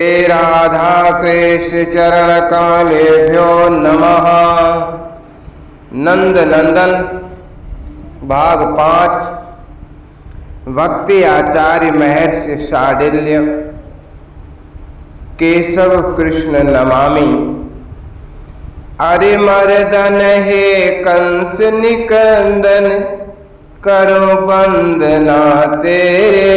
हे राधा कृष्ण चरण कमलेभ्यो नमः। नंद नंदन भाग 5। भक्ति आचार्य महर्षि शाडिल्य। केशव कृष्ण नमामि। अरे मर्दन हे कंस निकंदन, करो वंदना तेरे।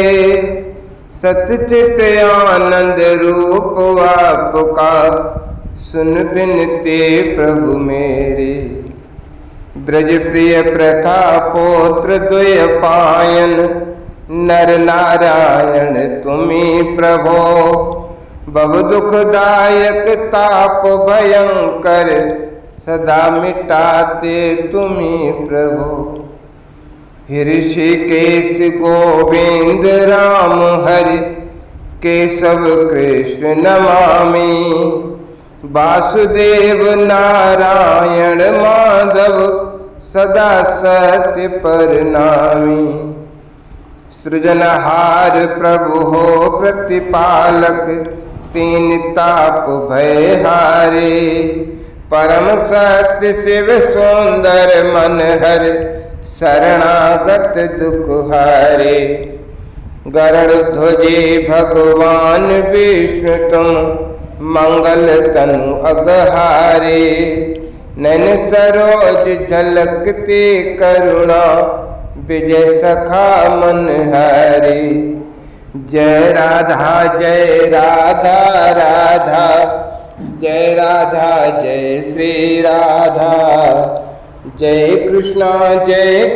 सतचित आनंद रूप आपका, सुन बिनती प्रभु मेरे। ब्रज प्रिय प्रथा पोत्र द्वय पायन, नर नारायण तुम्ही प्रभो। बहु दुखदायक ताप भयंकर, सदा मिटाते तुम्ही प्रभु। ऋषिकेश गोविंद राम हरि, केशव कृष्ण नमामि। वासुदेव नारायण माधव, सदा सत्य परनामी। सृजनहार प्रभु हो प्रतिपालक, तीन ताप भय हारे। परम सत्य शिव सुंदर मन हर, शरणागत दुख हारे। गरुड़ ध्वजे भगवान विष्णु तुम, मंगल तनु अगहारे। नैन सरोज झलकते करुणा, विजय सखा मन हारे। जय राधा राधा, जय राधा जय श्री राधा। जय कृष्णा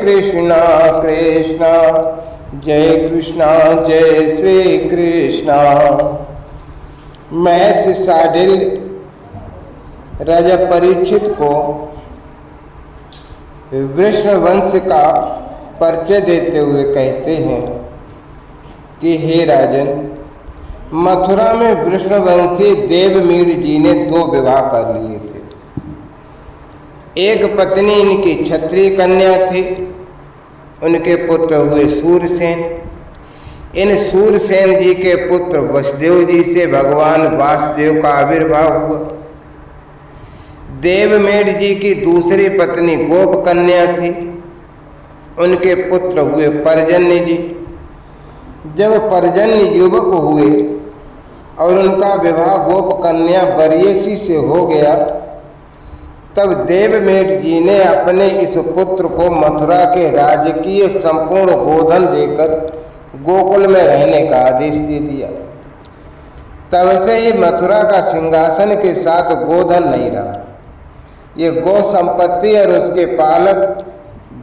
कृष्णा, जय कृष्णा जय श्री कृष्णा। महर्षि शाडिल्य राजा परीक्षित को वृषण वंश का परिचय देते हुए कहते हैं कि हे राजन, मथुरा में वृषणवंशी देवमीढ़ जी ने 2 विवाह कर लिए थे। एक पत्नी इनकी क्षत्रिय कन्या थी, उनके पुत्र हुए सूरसेन। इन सूरसेन जी के पुत्र वसुदेव जी से भगवान वासुदेव का आविर्भाव हुआ। देवमेढ़ जी की दूसरी पत्नी गोप कन्या थी, उनके पुत्र हुए पर्जन्य जी। जब पर्जन्य युवक हुए और उनका विवाह गोप कन्या बरियसी से हो गया, तब देवमेढ़ जी ने अपने इस पुत्र को मथुरा के राजकीय संपूर्ण गोधन देकर गोकुल में रहने का आदेश दे दिया। तब से ही मथुरा का सिंहासन के साथ गोधन नहीं रहा। ये गो संपत्ति और उसके पालक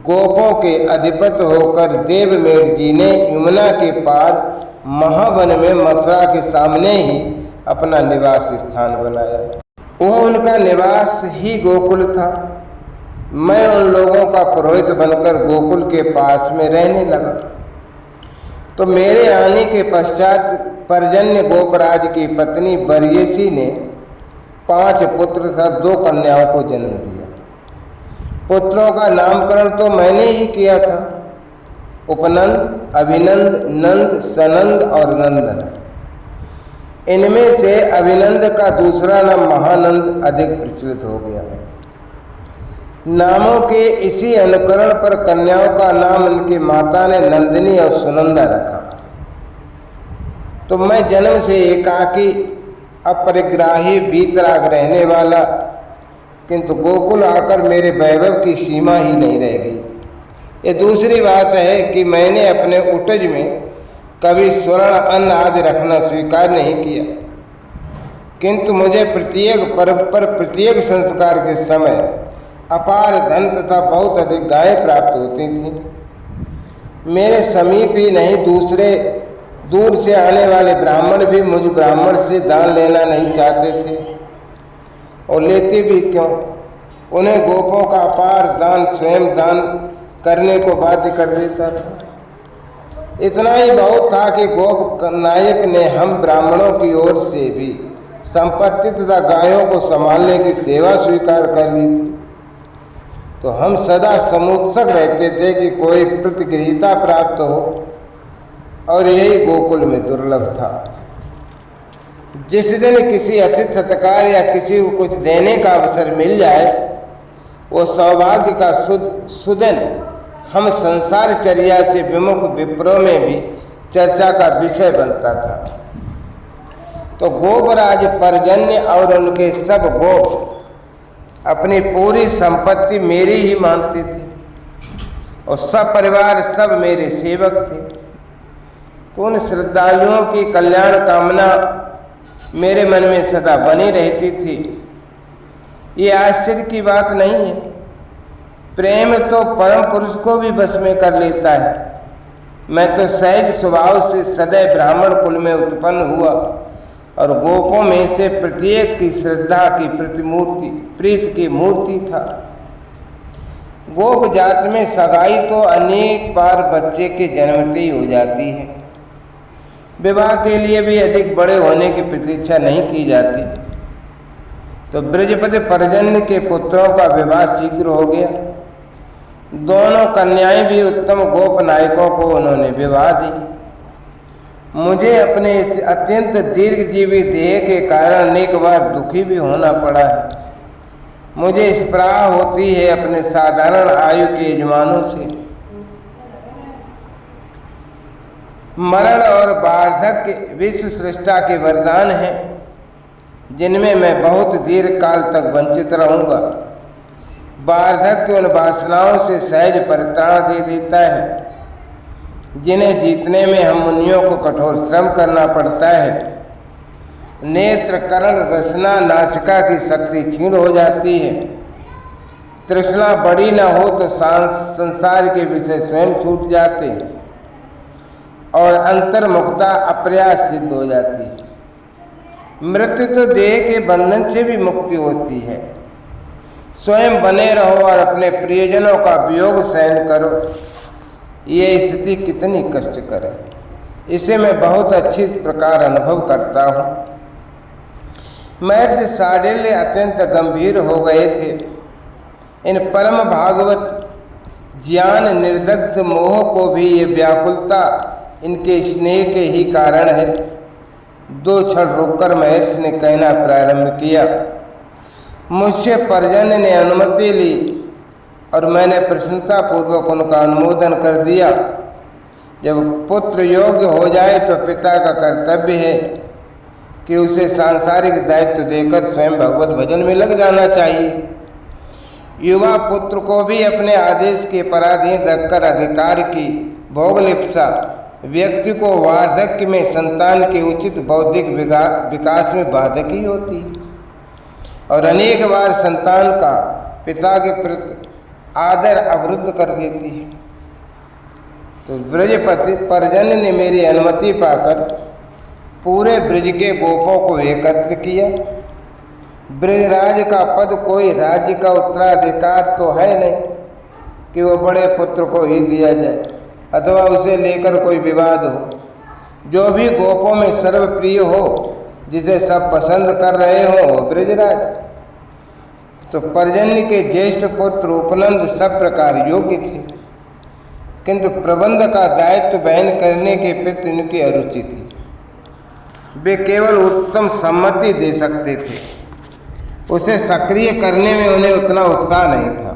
गोपों के अधिपति होकर देवमेढ़ जी ने यमुना के पार महावन में मथुरा के सामने ही अपना निवास स्थान बनाया। वह उनका निवास ही गोकुल था। मैं उन लोगों का पुरोहित बनकर गोकुल के पास में रहने लगा। तो मेरे आने के पश्चात पर्जन्य गोपराज की पत्नी बरियसी ने 5 पुत्र तथा 2 कन्याओं को जन्म दिया। पुत्रों का नामकरण तो मैंने ही किया था, उपनंद, अभिनंद, नंद, सनंद और नंदन। इनमें से अभिनंद का दूसरा नाम महानंद अधिक प्रचलित हो गया। नामों के इसी अनुकरण पर कन्याओं का नाम उनकी माता ने नंदिनी और सुनंदा रखा। तो मैं जन्म से एकाकी, अपरिग्राही, वीतराग रहने वाला, किंतु गोकुल आकर मेरे वैभव की सीमा ही नहीं रह गई। ये दूसरी बात है कि मैंने अपने उटज में कभी स्वर्ण अन्न आदि रखना स्वीकार नहीं किया, किंतु मुझे प्रत्येक पर्व पर प्रत्येक संस्कार के समय अपार धन तथा बहुत अधिक गायें प्राप्त होती थीं। मेरे समीप ही नहीं, दूसरे दूर से आने वाले ब्राह्मण भी मुझ ब्राह्मण से दान लेना नहीं चाहते थे, और लेते भी क्यों। उन्हें गोपों का अपार दान स्वयं दान करने को बाध्य कर देता था। इतना ही बहुत था कि गोप नायक ने हम ब्राह्मणों की ओर से भी संपत्ति तथा गायों को संभालने की सेवा स्वीकार कर ली थी। तो हम सदा समुत्सुक रहते थे कि कोई प्रतिगृहीता प्राप्त हो, और यही गोकुल में दुर्लभ था। जिस दिन किसी अतिथि सत्कार या किसी को कुछ देने का अवसर मिल जाए, वो सौभाग्य का सुदिन हम संसारचर्या से विमुख विप्रों में भी चर्चा का विषय बनता था। तो गोपराज पर्जन्य और उनके सब गोप अपनी पूरी संपत्ति मेरी ही मानते थे और सब परिवार सब मेरे सेवक थे। तो उन श्रद्धालुओं की कल्याण कामना मेरे मन में सदा बनी रहती थी। ये आश्चर्य की बात नहीं है। प्रेम तो परम पुरुष को भी बस में कर लेता है। मैं तो सहज स्वभाव से सदैव ब्राह्मण कुल में उत्पन्न हुआ और गोपों में से प्रत्येक की श्रद्धा की प्रतिमूर्ति प्रीत की मूर्ति था। गोप जात में सगाई तो अनेक बार बच्चे के जन्मते ही हो जाती है। विवाह के लिए भी अधिक बड़े होने की प्रतीक्षा नहीं की जाती। तो ब्रजपति पर्जन्य के पुत्रों का विवाह शीघ्र हो गया। दोनों कन्याएं भी उत्तम गोप नायकों को उन्होंने विवाह दी। मुझे अपने इस अत्यंत दीर्घजीवी देह के कारण अनेक बार दुखी भी होना पड़ा है। मुझे स्पृहा होती है अपने साधारण आयु के यजमानों से। मरण और वार्धक्य विश्व सृष्टा के वरदान हैं, जिनमें मैं बहुत दीर्घ काल तक वंचित रहूंगा। वार्धक्य उन वासनाओं से सहज परित्राण दे देता है, जिन्हें जीतने में हम मुनियों को कठोर श्रम करना पड़ता है। नेत्र कर्ण रसना नासिका की शक्ति क्षीण हो जाती है। तृष्णा बड़ी न हो तो संसार के विषय स्वयं छूट जाते हैं और अंतर्मुखता अप्रयास सिद्ध हो जाती है। मृत्यु तो देह के बंधन से भी मुक्ति होती है। स्वयं बने रहो और अपने प्रियजनों का वियोग सहन करो। ये स्थिति कितनी कष्टकर है, इसे मैं बहुत अच्छी प्रकार अनुभव करता हूँ। महर्षि शांडिल्य अत्यंत गंभीर हो गए थे। इन परम भागवत ज्ञान निर्दग्ध मोह को भी ये व्याकुलता इनके स्नेह के ही कारण है। दो क्षण रुककर महर्षि ने कहना प्रारंभ किया। मुझसे पर्जन्य ने अनुमति ली और मैंने प्रसन्नता पूर्वक उनका अनुमोदन कर दिया। जब पुत्र योग्य हो जाए तो पिता का कर्तव्य है कि उसे सांसारिक दायित्व देकर स्वयं भगवत भजन में लग जाना चाहिए। युवा पुत्र को भी अपने आदेश के पराधीन रखकर अधिकार की भोगलिप्सा व्यक्ति को वार्धक्य में संतान के उचित बौद्धिक विकास में बाधक ही होती है और अनेक बार संतान का पिता के प्रति आदर अवरुद्ध कर देती है। तो ब्रजपति पर्जन्य ने मेरी अनुमति पाकर पूरे ब्रज के गोपों को एकत्र किया। ब्रजराज का पद कोई राज्य का उत्तराधिकार तो है नहीं कि वो बड़े पुत्र को ही दिया जाए अथवा उसे लेकर कोई विवाद हो। जो भी गोपों में सर्वप्रिय हो, जिसे सब पसंद कर रहे हो, वो ब्रजराज। तो पर्जन्य के ज्येष्ठ पुत्र उपनंद सब प्रकार योग्य थे, किंतु प्रबंध का दायित्व वहन करने के प्रति उनकी अरुचि थी। वे केवल उत्तम सम्मति दे सकते थे, उसे सक्रिय करने में उन्हें उतना उत्साह नहीं था।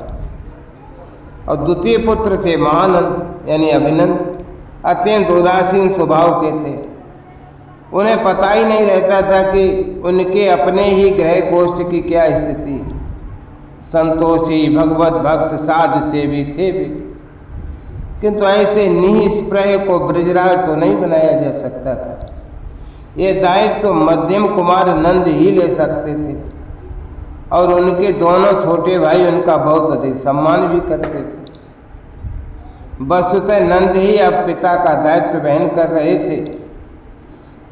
और द्वितीय पुत्र थे महानंद यानी अभिनंद, अत्यंत उदासीन स्वभाव के थे। उन्हें पता ही नहीं रहता था कि उनके अपने ही गृह गोष्ठ की क्या स्थिति। संतोषी भगवत भक्त साधु सेवी थे भी, किंतु ऐसे निःस्पृह को ब्रजराज तो नहीं बनाया जा सकता था। ये दायित्व तो मध्यम कुमार नंद ही ले सकते थे और उनके दोनों छोटे भाई उनका बहुत अधिक सम्मान भी करते थे। वस्तुतः नंद ही अब पिता का दायित्व वहन कर रहे थे।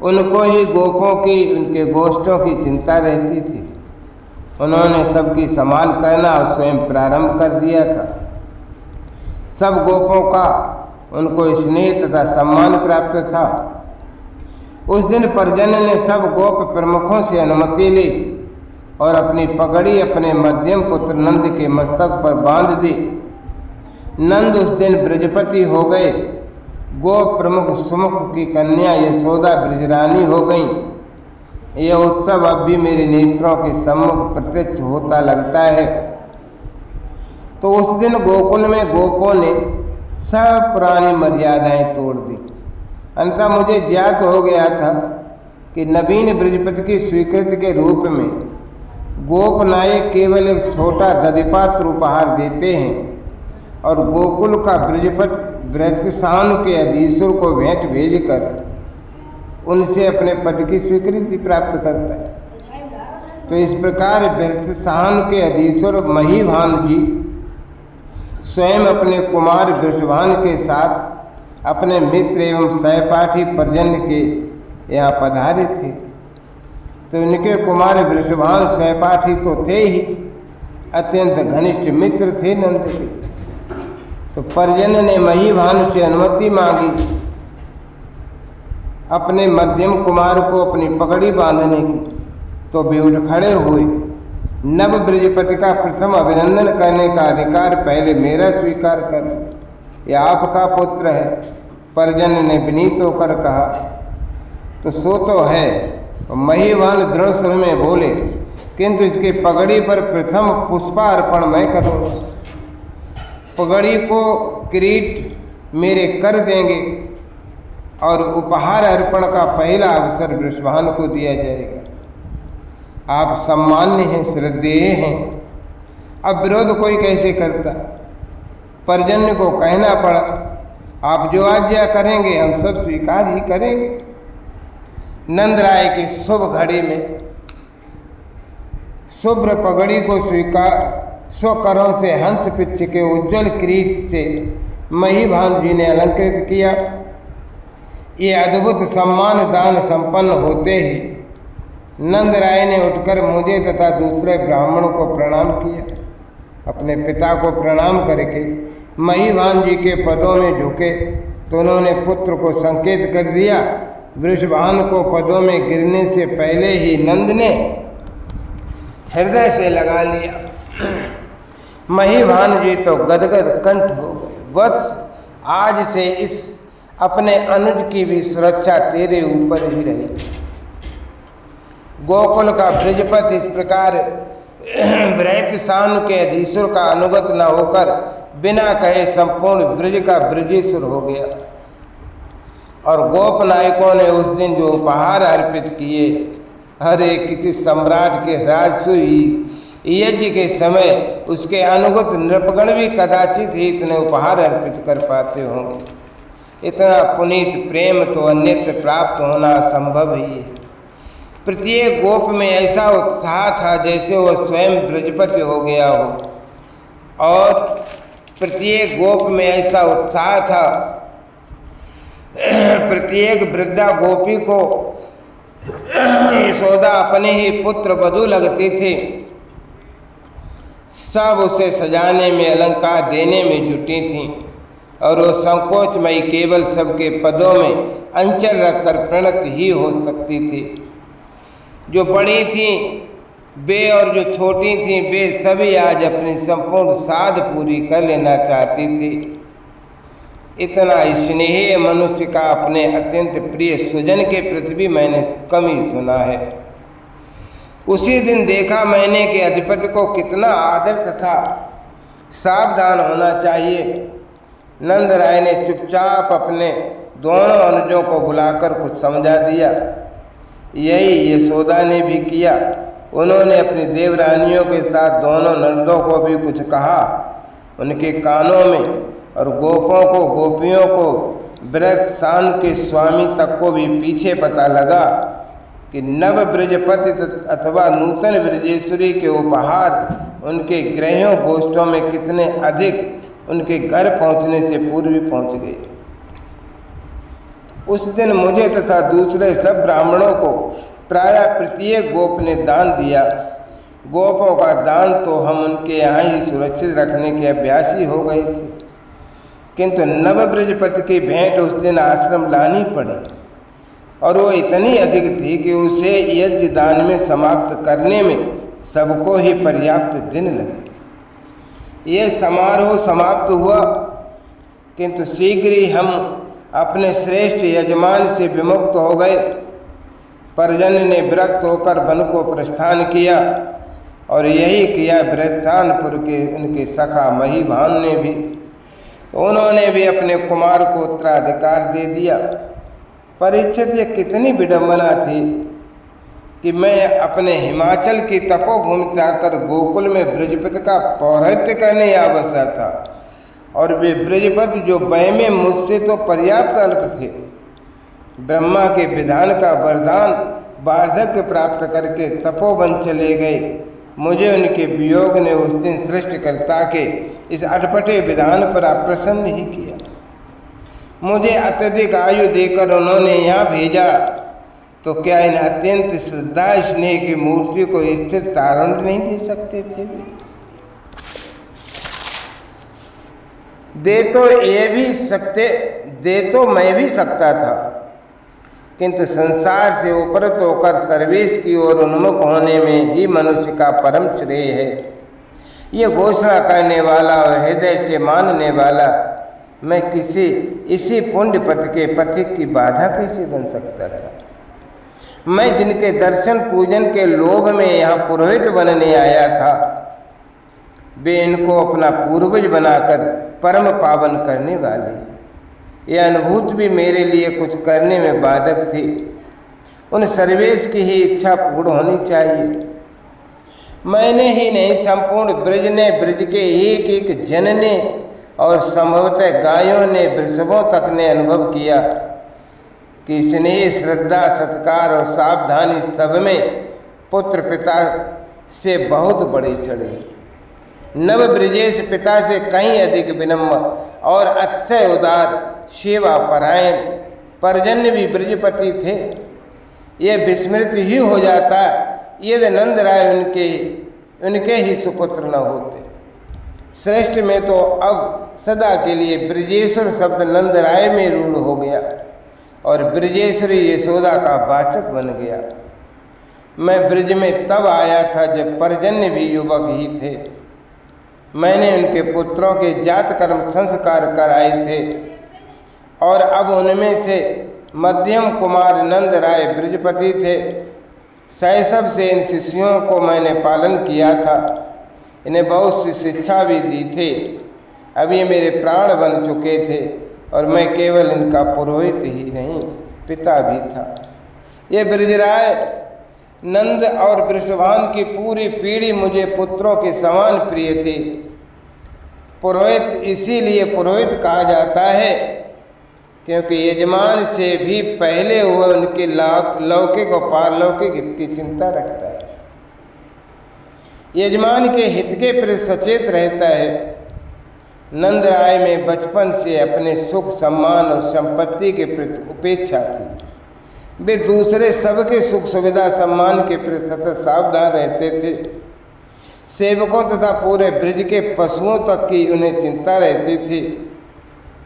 उनको ही गोपों की उनके गोष्ठों की चिंता रहती थी। उन्होंने सबकी संभाल करना और स्वयं प्रारंभ कर दिया था। सब गोपों का उनको स्नेह तथा सम्मान प्राप्त था। उस दिन पर्जन्य ने सब गोप प्रमुखों से अनुमति ली और अपनी पगड़ी अपने मध्यम पुत्र नंद के मस्तक पर बांध दी। नंद उस दिन ब्रजपति हो गए। गोप प्रमुख सुमुख की कन्या यशोदा ब्रजरानी हो गईं। यह उत्सव अब भी मेरे नेत्रों के सम्मुख प्रत्यक्ष होता लगता है। तो उस दिन गोकुल में गोपों ने सब पुरानी मर्यादाएं तोड़ दी। अंततः मुझे ज्ञात हो गया था कि नवीन बृजपति की स्वीकृति के रूप में गोप नायक केवल एक छोटा दधिपात्र उपहार देते हैं और गोकुल का बृजपति वृत्रसानु के अधीश्वर को भेंट भेजकर उनसे अपने पद की स्वीकृति प्राप्त करता है। तो इस प्रकार वृत्रसानु के अधीश्वर महीभानु जी स्वयं अपने कुमार वृषभान के साथ अपने मित्र एवं सहपाठी पर्जन्य के यहाँ पधारे थे। तो इनके कुमार वृषभान सहपाठी तो थे ही, अत्यंत घनिष्ठ मित्र थे नंद के। तो पर्जन्य ने महीभानु से अनुमति मांगी अपने मध्यम कुमार को अपनी पगड़ी बांधने की। तो वे उठ खड़े हुए। नव बृजपति का प्रथम अभिनंदन करने का अधिकार पहले मेरा स्वीकार कर, यह आपका पुत्र है। पर्जन्य ने विनीत होकर कहा। तो सो तो है। महीभानु दृढ़ स्वर में बोले, किंतु इसके पगड़ी पर प्रथम पुष्पार्पण मैं करूँगा। पगड़ी को किरीट मेरे कर देंगे और उपहार अर्पण का पहला अवसर वृषभानु को दिया जाएगा। आप सम्मान्य हैं, श्रद्धेय हैं, अब विरोध कोई कैसे करता। पर्जन्य को कहना पड़ा, आप जो आज्ञा करेंगे हम सब स्वीकार ही करेंगे। नंदराय की शुभ घड़ी में शुभ्र पगड़ी को स्वीकार स्वकरों से हंस पिच्छ के उज्जवल किरीट से महीभानु जी ने अलंकृत किया। ये अद्भुत सम्मान दान संपन्न होते ही नंदराय ने उठकर मुझे तथा दूसरे ब्राह्मणों को प्रणाम किया। अपने पिता को प्रणाम करके महीभानु जी के पदों में झुके तो उन्होंने पुत्र को संकेत कर दिया। वृषभानु को पदों में गिरने से पहले ही नंद ने हृदय से लगा लिया। महीभानु जी तो गदगद कंठ हो गए। वत्स, आज से इस अपने अनुज की भी सुरक्षा तेरे ऊपर ही रही। गोकुल का बृजपति इस प्रकार वृत्रसानु के अधीश्वर का अनुगत न होकर बिना कहे संपूर्ण ब्रज का ब्रजेश्वर हो गया। और गोप नायकों ने उस दिन जो उपहार अर्पित किए, हरे किसी सम्राट के राजसूय यज्ञ के समय उसके अनुगत नृपगण भी कदाचित ही इतने उपहार अर्पित कर पाते होंगे। इतना पुनीत प्रेम तो अन्यत्र प्राप्त होना संभव ही है। प्रत्येक गोप में ऐसा उत्साह था जैसे वह स्वयं ब्रजपति हो गया हो। और प्रत्येक गोप में ऐसा उत्साह था, प्रत्येक वृद्धा गोपी को यशोदा अपने ही पुत्र वधू लगती थी। सब उसे सजाने में, अलंकार देने में जुटी थीं और वो संकोचमयी केवल सबके पदों में अंचल रखकर प्रणत ही हो सकती थी। जो बड़ी थीं वे और जो छोटी थीं वे सभी आज अपनी संपूर्ण साध पूरी कर लेना चाहती थी। इतना स्नेही मनुष्य का अपने अत्यंत प्रिय सुजन के प्रति भी मैंने कम ही सुना है। उसी दिन देखा मैंने कि अधिपति को कितना आदर तथा सावधान होना चाहिए। नंदराय ने चुपचाप अपने दोनों अनुजों को बुलाकर कुछ समझा दिया। यही यशोदा ने भी किया। उन्होंने अपनी देवरानियों के साथ दोनों नंदों को भी कुछ कहा उनके कानों में, और गोपों को, गोपियों को, वृत्रसानु के स्वामी तक को भी पीछे पता लगा कि नव ब्रजपति अथवा नूतन ब्रजेश्वरी के उपहार उनके गृहों गोष्ठों में कितने अधिक उनके घर पहुंचने से पूर्व ही पहुंच गए। उस दिन मुझे तथा दूसरे सब ब्राह्मणों को प्रायः प्रत्येक गोप ने दान दिया। गोपों का दान तो हम उनके यहाँ ही सुरक्षित रखने के अभ्यासी हो गए थे, किंतु नव ब्रजपति की भेंट उस दिन आश्रम लानी पड़ी और वो इतनी अधिक थी कि उसे यज्ञ दान में समाप्त करने में सबको ही पर्याप्त दिन लगे। ये समारोह समाप्त हुआ, किंतु शीघ्र ही हम अपने श्रेष्ठ यजमान से विमुक्त हो गए। पर्जन्य ने विरक्त होकर वन को प्रस्थान किया और यही किया बृहस्सानपुर के उनके सखा महीभान ने भी। तो उन्होंने भी अपने कुमार को उत्तराधिकार दे दिया। परीक्षित ये कितनी विडंबना थी कि मैं अपने हिमाचल की तपोभूमि से आकर गोकुल में बृहस्पति का पौरोहित्य करने आ बसा था, और वे बृहस्पति जो वह में मुझसे तो पर्याप्त अल्प थे, ब्रह्मा के विधान का वरदान वार्धक्य प्राप्त करके तपोवन चले गए। मुझे उनके वियोग ने उस दिन सृष्टिकर्ता के इस अटपटे विधान पर अप्रसन्न ही किया। मुझे अत्यधिक आयु देकर उन्होंने यहाँ भेजा, तो क्या इन अत्यंत श्रद्धा स्नेह की मूर्ति को स्थिर तारुण्य नहीं दे सकते थे? दे तो मैं भी सकता था, किंतु संसार से उपरत होकर सर्वेश की ओर उन्मुख होने में ही मनुष्य का परम श्रेय है। ये घोषणा करने वाला और हृदय से मानने वाला मैं इसी पुण्य पथ के पथिक की बाधा कैसे बन सकता था? मैं जिनके दर्शन पूजन के लोभ में यहाँ पुरोहित बनने आया था, वे इनको अपना पूर्वज बनाकर परम पावन करने वाले। यह अनुभूति भी मेरे लिए कुछ करने में बाधक थी। उन सर्वेश की ही इच्छा पूर्ण होनी चाहिए। मैंने ही नहीं, संपूर्ण ब्रज ने, ब्रज के एक एक जन ने और संभवतः गायों ने, वृषभों तक ने अनुभव किया कि स्नेह, श्रद्धा, सत्कार और सावधानी सब में पुत्र पिता से बहुत बड़े चढ़े। नव ब्रजेश पिता से कहीं अधिक विनम्र और अतिशय उदार, सेवा परायण पर्जन्य भी ब्रजपति थे। यह विस्मृत ही हो जाता यदि नंद राय उनके ही सुपुत्र न होते। श्रेष्ठ में तो अब सदा के लिए ब्रजेश्वर शब्द नंद राय में रूढ़ हो गया और ब्रजेश्वरी यशोदा का वाचक बन गया। मैं ब्रज में तब आया था जब पर्जन्य भी युवक ही थे। मैंने उनके पुत्रों के जात कर्म संस्कार कराए थे और अब उनमें से मध्यम कुमार नंद राय ब्रजपति थे। शैशव से इन शिष्यों को मैंने पालन किया था, इन्हें बहुत सी शिक्षा भी दी थी। अब ये मेरे प्राण बन चुके थे और मैं केवल इनका पुरोहित ही नहीं, पिता भी था। ये ब्रजराय नंद और वृषभान की पूरी पीढ़ी मुझे पुत्रों के समान प्रिय थी। पुरोहित इसीलिए पुरोहित कहा जाता है क्योंकि यजमान से भी पहले हुए उनके लौकिक और पारलौकिक हित की चिंता रखता है, यजमान के हित के प्रति सचेत रहता है। नंद राय में बचपन से अपने सुख, सम्मान और संपत्ति के प्रति उपेक्षा थी। वे दूसरे सबके सुख, सुविधा, सम्मान के प्रति सतत सावधान रहते थे। सेवकों तथा पूरे ब्रज के पशुओं तक की उन्हें चिंता रहती थी,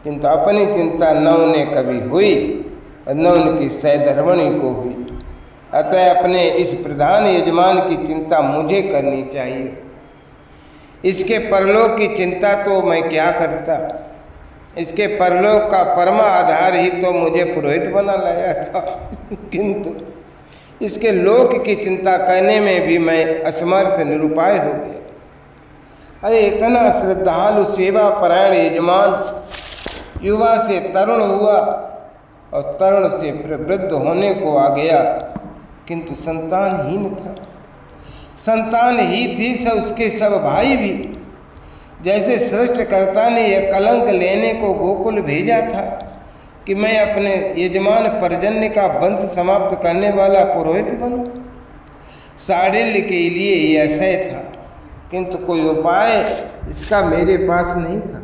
किंतु अपनी चिंता न उन्हें कभी हुई और न उनकी सहधर्मणी को हुई। अतः अपने इस प्रधान यजमान की चिंता मुझे करनी चाहिए। इसके परलोक की चिंता तो मैं क्या करता? इसके परलोक का परमा आधार ही तो मुझे पुरोहित बना लाया था किंतु इसके लोक की चिंता करने में भी मैं असमर्थ, निरुपाय हो गया। अरे इतना श्रद्धालु, सेवा परायण यजमान युवा से तरुण हुआ और तरुण से वृद्ध होने को आ गया, किंतु संतानहीन था। संतान ही थी सब उसके सब भाई भी। जैसे सृष्टिकर्ता ने यह कलंक लेने को गोकुल भेजा था कि मैं अपने यजमान पर्जन्य का वंश समाप्त करने वाला पुरोहित बनूं। साडिल्य के लिए यह असह्य था, किंतु कोई उपाय इसका मेरे पास नहीं था।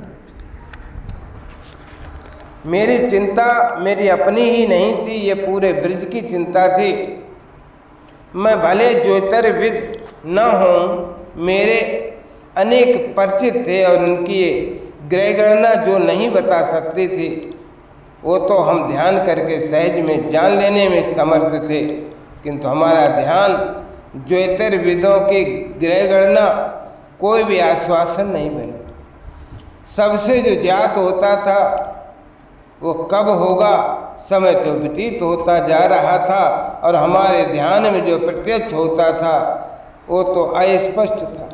मेरी चिंता मेरी अपनी ही नहीं थी, ये पूरे ब्रज की चिंता थी। मैं भले ज्योतिर्विद न हूँ, मेरे अनेक परिचित थे और उनकी ग्रह गणना जो नहीं बता सकती थी वो तो हम ध्यान करके सहज में जान लेने में समर्थ थे, किंतु हमारा ध्यान ज्योतिर्विदों की ग्रह गणना कोई भी आश्वासन नहीं बने। सबसे जो ज्ञात होता था वो कब होगा, समय तो व्यतीत होता जा रहा था और हमारे ध्यान में जो प्रत्यक्ष होता था वो तो अस्पष्ट था।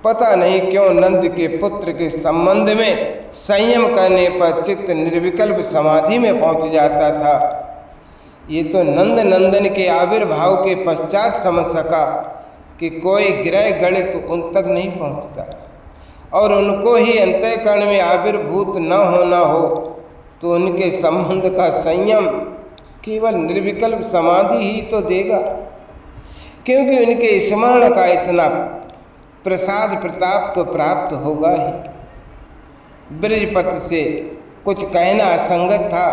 पता नहीं क्यों नंद के पुत्र के संबंध में संयम करने पर चित्त निर्विकल्प समाधि में पहुंच जाता था। ये तो नंद नंदन के आविर्भाव के पश्चात समझ सका कि कोई ग्रह गणित उन तक नहीं पहुंचता, और उनको ही अंतःकरण में आविर्भूत न होना हो तो उनके संबंध का संयम केवल निर्विकल्प समाधि ही तो देगा, क्योंकि उनके स्मरण का इतना प्रसाद प्रताप तो प्राप्त होगा ही। ब्रजपति से कुछ कहना असंगत था,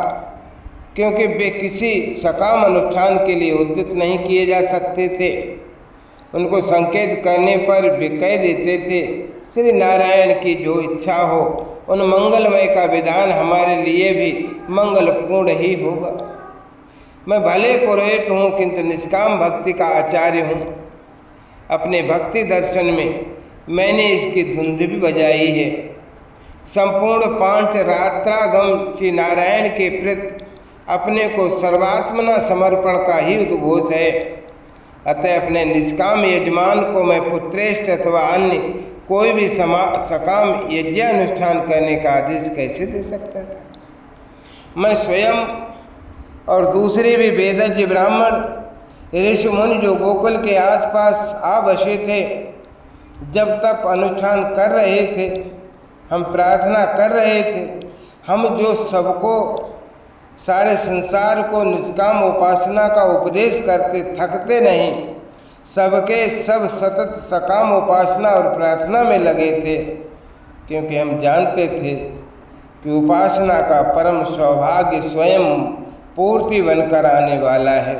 क्योंकि वे किसी सकाम अनुष्ठान के लिए उद्यत नहीं किए जा सकते थे। उनको संकेत करने पर वे कह देते थे, श्री नारायण की जो इच्छा हो उन मंगलमय का विधान हमारे लिए भी मंगलपूर्ण ही होगा। मैं भले पुरोहित हूँ किंतु निष्काम भक्ति का आचार्य हूँ। अपने भक्ति दर्शन में मैंने इसकी धुन भी बजाई है। संपूर्ण पांच रात्रागम श्री नारायण के प्रति अपने को सर्वात्मना समर्पण का ही उद्घोष है। अतः अपने निष्काम यजमान को मैं पुत्रेष्ठ अथवा अन्य कोई भी सकाम यज्ञानुष्ठान करने का आदेश कैसे दे सकता था। मैं स्वयं और दूसरे भी वेदज्ञ ब्राह्मण ऋषि मुनि जो गोकुल के आसपास आ बसे थे, जब तक अनुष्ठान कर रहे थे, हम प्रार्थना कर रहे थे, हम जो सबको सारे संसार को निष्काम उपासना का उपदेश करते थकते नहीं, सबके सब सतत सकाम उपासना और प्रार्थना में लगे थे, क्योंकि हम जानते थे कि उपासना का परम सौभाग्य स्वयं पूर्ति बनकर आने वाला है।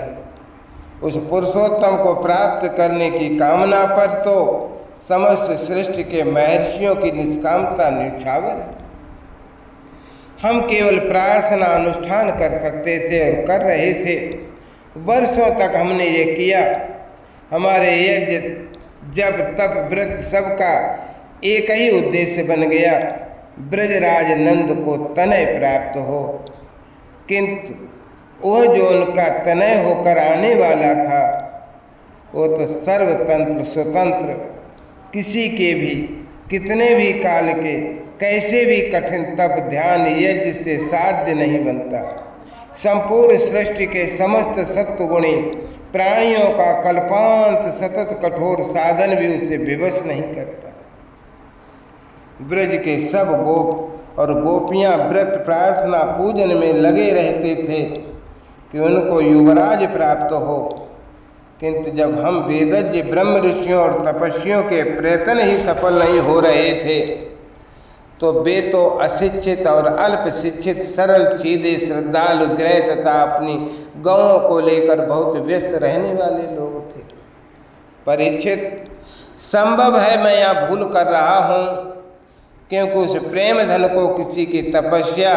उस पुरुषोत्तम को प्राप्त करने की कामना पर तो समस्त सृष्टि के महर्षियों की निष्कामता न्यौछावर है। हम केवल प्रार्थना अनुष्ठान कर सकते थे और कर रहे थे। वर्षों तक हमने ये किया। हमारे यज्ञ जब तप व्रत सबका एक ही उद्देश्य बन गया, ब्रजराज नंद को तनय प्राप्त हो, किंतु वह जो उनका तनय होकर आने वाला था वो तो सर्वतंत्र स्वतंत्र, किसी के भी कितने भी काल के कैसे भी कठिन तप ध्यान यज्ञ से साध्य नहीं बनता। संपूर्ण सृष्टि के समस्त सत्वगुणी प्राणियों का कल्पांत सतत कठोर साधन भी उसे विवश नहीं करता। ब्रज के सब गोप और गोपियां व्रत प्रार्थना पूजन में लगे रहते थे कि उनको युवराज प्राप्त हो, किंतु जब हम वेदज्ञ ब्रह्म ऋषियों और तपस्वियों के प्रयत्न ही सफल नहीं हो रहे थे, तो वे तो अशिक्षित और अल्प शिक्षित सरल सीधे श्रद्धालु ग्रह तथा अपनी गौओं को लेकर बहुत व्यस्त रहने वाले लोग थे। परीक्षित, संभव है मैं यहाँ भूल कर रहा हूँ, क्योंकि उस प्रेम धन को किसी की तपस्या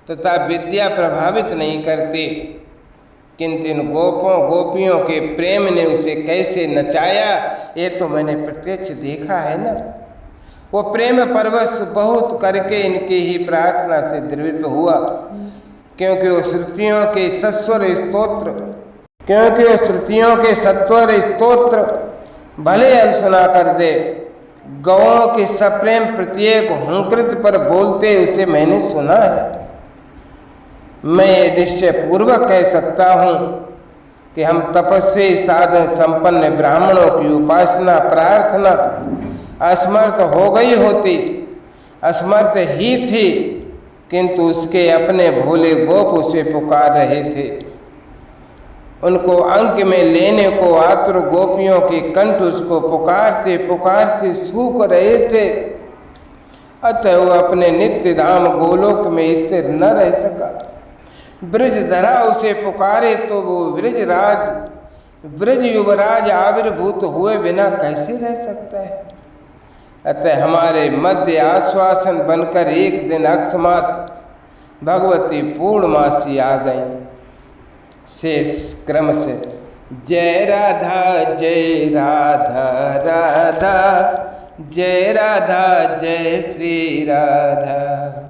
तथा विद्या प्रभावित नहीं करती, किंतु इन गोपों गोपियों के प्रेम ने उसे कैसे नचाया ये तो मैंने प्रत्यक्ष देखा है ना। वो प्रेम परवश बहुत करके इनकी ही प्रार्थना से द्रवित हुआ, क्योंकि वो श्रुतियों के सत्वर स्तोत्र भले अनसुना कर दे, गौओं के सप्रेम प्रत्येक हुंकृत पर बोलते उसे मैंने सुना है। मैं ये निश्चय पूर्वक कह सकता हूँ कि हम तपस्वी साधन संपन्न ब्राह्मणों की उपासना प्रार्थना असमर्थ हो गई होती, असमर्थ ही थी, किंतु उसके अपने भोले गोप उसे पुकार रहे थे। उनको अंक में लेने को आतुर गोपियों के कंठ उसको पुकारते पुकारते सूख रहे थे। अतः वह अपने नित्य धाम गोलोक में स्थिर न रह सका। ब्रजधरा उसे पुकारे तो वो ब्रज युवराज आविर्भूत हुए बिना कैसे रह सकता है। अतः हमारे मध्य आश्वासन बनकर एक दिन अकस्मात भगवती पूर्णमासी आ गई। शेष क्रम से जय राधा जय राधा राधा जय राधा जय श्री राधा।